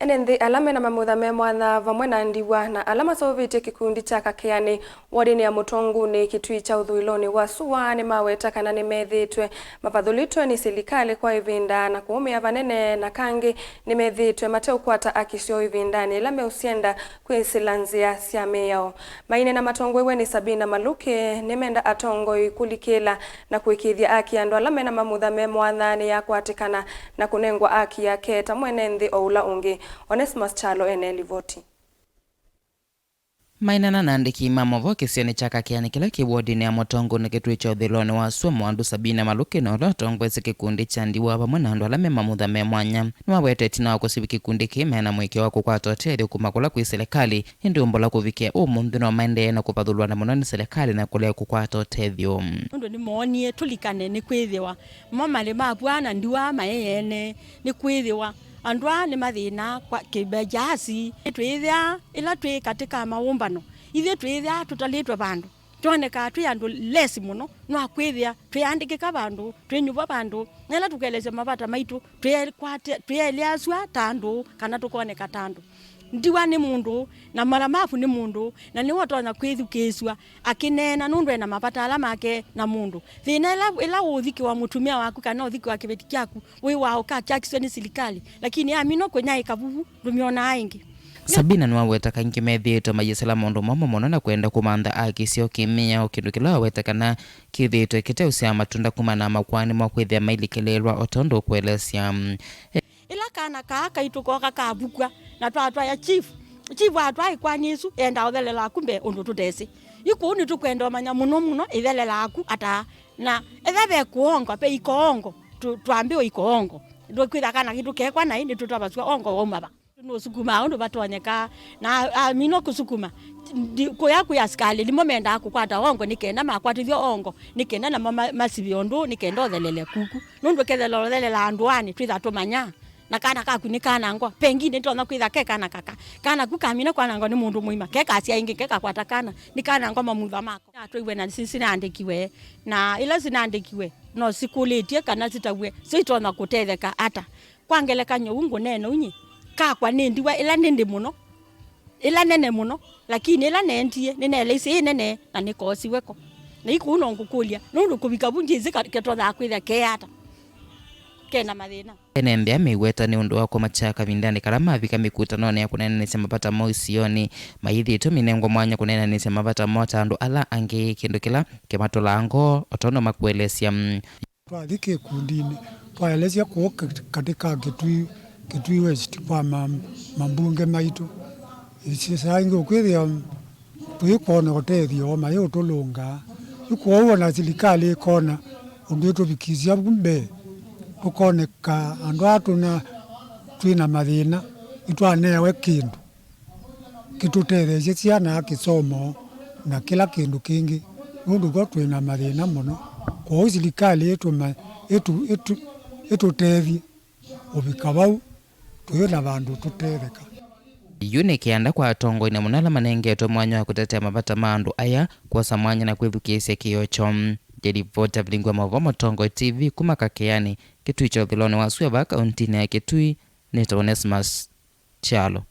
Enenthi alame na Mamutha memumantha vamwe na Ndiwa na alama maseuvitye kikundi Kya Kakeani wodini ya Mutonguni Kitui Kya uthuiloni wa syoo niwaweta kana nimethiitwe mavathulitwe ni silikali kwa ivinda na kuumia vanene na kaingi nimethiitwe mateukwata syoo ivindani ila meusienda kwisila nzia sya miyao maine na matongwe ni sabina maluke nimenda atongoi kulikila na kuikithia aki andu alame na Mamutha memumantha ni yakwatikana na kunengwa aki yake tamwe Enenthi oula ungi Onesmus Chalo enelivoti. Mainana na andiki mamovo kisioni Kya Kakeani kila kiwodini ya Mutonguni Kitui Kya uthuiloni wa syoo mwandu sabina maluke na ula tongwezi kikundi Kya Ndiwa vamwe na andu alame Mamutha memumantha niwaweta itina wa kusivi kikundi ki mena mwike wa kukwata utethyo kuma kula kwi silikali indi umbola kuvikia umunthi no maendeea na kuvathulwana muno ni silikali na kulea kukwata utethyo undu ni moonie tulikane ni kwithiwa mamali mabwana Ndiwa maene ni kwithiwa andwa ni mathina kwa kibejasi twithia ila twi katika maumbano ithe twithia tutalitwe bandu tuoneka twi andu lesi muno no akwithia twiandikika bandu twinyuva bandu nela tukeleze mavata maitu tweliaswa tandu kana tukoneka tandu Ndiwa ni mundu na maramafu ni mundu na ni watonya kwithukiswa akinena nundu ena mavata alama ake na mundu thina ila uthiki wa mutumia waku kana uthiki wa kibeti kyaku wi wao ka kyakiswe ni silikali lakini amino kwenya ikavuvu rumiona aingi Sabina niwaweta kaingi methiitwe mayisila mundu momo muno na kwenda kumantha aki syoo kuumia kindu kila waweta kana kithiitwe kiteusia matunda kuma na makwani mwa kwithia mailikililwa otondo kuelesya ila kana kaka itukoka kabukwa na twatwa ya chief atwa ikwanisu enda uthelela kumbe undu tutesi ikuni tukwenda manya muno ithelela aku ata na ethave kuongo pe ikoongo twambiwe ikoongo ndo kwitha kana kitu kekwa na ini tutwabaswa ongo omaba no sukuma undu batonyeka na amino kusukuma kuya skali limomenda akukwata ongo nikenda makwatithio ongo nikenda na masiviondu nikenda uthelele kuku nundu kethela uthelela anduani twitha tumanya na kana kaku ni kana ngo pengine tona kwitha ke kana kaka kana kukamina kwana ngo ni mundu muima ke kasia ingi ke kakwata kana ni kana ngo Mamutha mako atwiwe na sisi naandikiwe na ila sinaandikiwe no sikulitie kana sitagwe sitona kutetheka ata kwangeleka nyungu neno unyi kakwa ni Ndiwa ila nindi muno ila nene muno lakini ila nentie ninele isi nene na nikosiweko na ikuno ngukulia nundu kubika bunji ketona kwitha ke ata kena mathina Enenthi ameiweta ni undu wa kumacha kavindani kala mavika mikutanoni ya kunenanisya mavata mo sioni maithitwe minengwa mwanya kunenanisya mavata mota andu ala angi kindu kila kimatulango otono makuelesya twathike kundini twaelesya kuoka katika Kitui West kwa mambunge maitu isisaingi ukwithia twikona utethio mayo tulunga ikuwa na silikali ikona undu tuvikisya kumbe ukoneka andu atu na twina mathina itwanewe kindu kitutethesye ciana kisomo na kila kindu kingi nundu kwa twina mathina muno kwa silikali itutethie uvika vau twina vandu tutetheka yuni kianda kwa atongoi na munala manengetwe mwanya wa kutetea mavata mandu aya kuosa mwanya na kwithukisya kiocho Jelivota vilingwa mavo Mutonguni TV Kuma Kakeani Kitui Kya uthuiloni wa syoo va kauntini ya Kitui ni Onesmus Chalo.